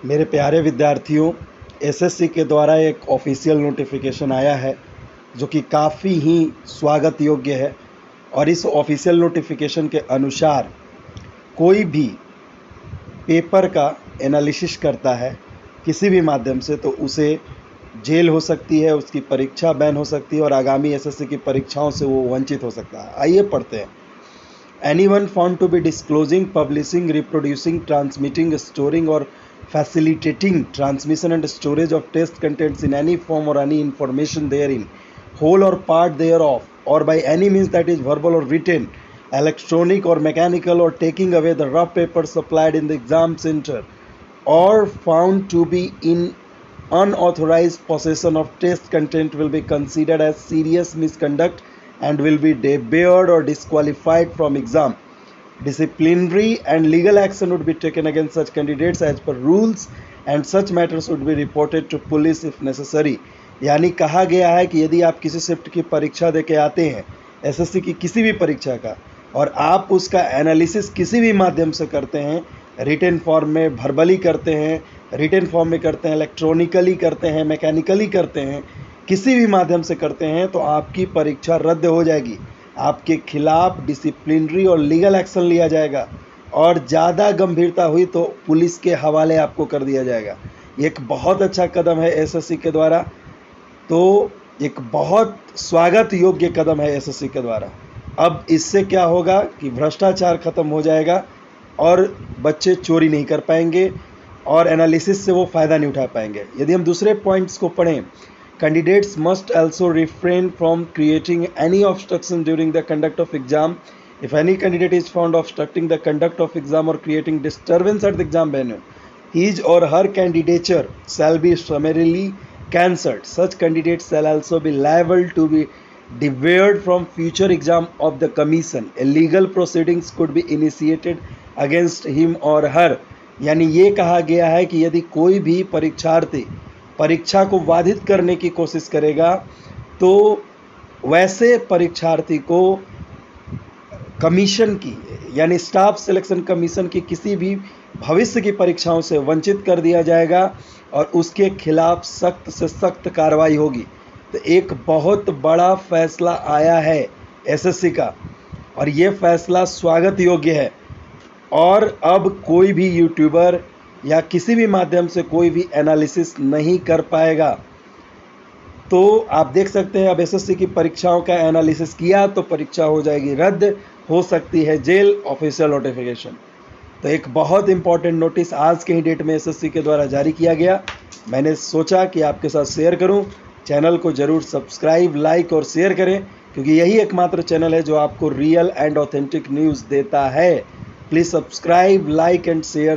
मेरे प्यारे विद्यार्थियों, एसएससी के द्वारा एक ऑफिशियल नोटिफिकेशन आया है जो कि काफ़ी ही स्वागत योग्य है। और इस ऑफिशियल नोटिफिकेशन के अनुसार कोई भी पेपर का एनालिसिस करता है किसी भी माध्यम से तो उसे जेल हो सकती है, उसकी परीक्षा बैन हो सकती है और आगामी एसएससी की परीक्षाओं से वो वंचित हो सकता है। आइए पढ़ते हैं। Anyone found to be disclosing, publishing, reproducing, transmitting, storing or facilitating transmission and storage of test contents in any form or any information therein, whole or part thereof, or by any means that is verbal or written, electronic or mechanical, or taking away the rough paper supplied in the exam center, or found to be in unauthorized possession of test content will be considered as serious misconduct and will be debarred or disqualified from exam. Disciplinary and legal action would be taken against such candidates as per rules and such matters would be reported to police if necessary. यानी कहा गया है कि यदि आप किसी shift की परीक्षा दे के आते हैं, एसएससी की किसी भी परीक्षा का, और आप उसका एनालिसिस किसी भी माध्यम से करते हैं, रिटन फॉर्म में, वर्बली करते हैं, रिटन फॉर्म में करते हैं, इलेक्ट्रॉनिकली करते हैं, मैकेनिकली करते हैं, किसी भी माध्यम से करते हैं तो आपकी परीक्षा रद्द हो जाएगी। आपके खिलाफ डिसिप्लिनरी और लीगल एक्शन लिया जाएगा और ज़्यादा गंभीरता हुई तो पुलिस के हवाले आपको कर दिया जाएगा। ये एक बहुत अच्छा कदम है एसएससी के द्वारा, तो एक बहुत स्वागत योग्य कदम है एसएससी के द्वारा। अब इससे क्या होगा कि भ्रष्टाचार खत्म हो जाएगा और बच्चे चोरी नहीं कर पाएंगे और एनालिसिस से वो फ़ायदा नहीं उठा पाएंगे। यदि हम दूसरे पॉइंट्स को पढ़ें, candidates must also refrain from creating any obstruction during the conduct of exam. If any candidate is found obstructing the conduct of exam or creating disturbance at the exam venue, his or her candidature shall be summarily cancelled. Such candidates shall also be liable to be debarred from future exam of the commission. Illegal proceedings could be initiated against him or her. यानी ये कहा गया है कि यदि कोई भी परीक्षार्थी परीक्षा को बाधित करने की कोशिश करेगा तो वैसे परीक्षार्थी को कमीशन की यानी स्टाफ सिलेक्शन कमीशन की किसी भी भविष्य की परीक्षाओं से वंचित कर दिया जाएगा और उसके खिलाफ सख्त से सख्त कार्रवाई होगी। तो एक बहुत बड़ा फैसला आया है एसएससी का और ये फैसला स्वागत योग्य है। और अब कोई भी यूट्यूबर या किसी भी माध्यम से कोई भी एनालिसिस नहीं कर पाएगा। तो आप देख सकते हैं अब एसएससी की परीक्षाओं का एनालिसिस किया तो परीक्षा हो जाएगी रद्द, हो सकती है जेल। ऑफिशियल नोटिफिकेशन तो एक बहुत इंपॉर्टेंट नोटिस आज के ही डेट में एसएससी के द्वारा जारी किया गया। मैंने सोचा कि आपके साथ शेयर करूं। चैनल को ज़रूर सब्सक्राइब, लाइक और शेयर करें क्योंकि यही एकमात्र चैनल है जो आपको रियल एंड ऑथेंटिक न्यूज़ देता है। Please subscribe, like and share.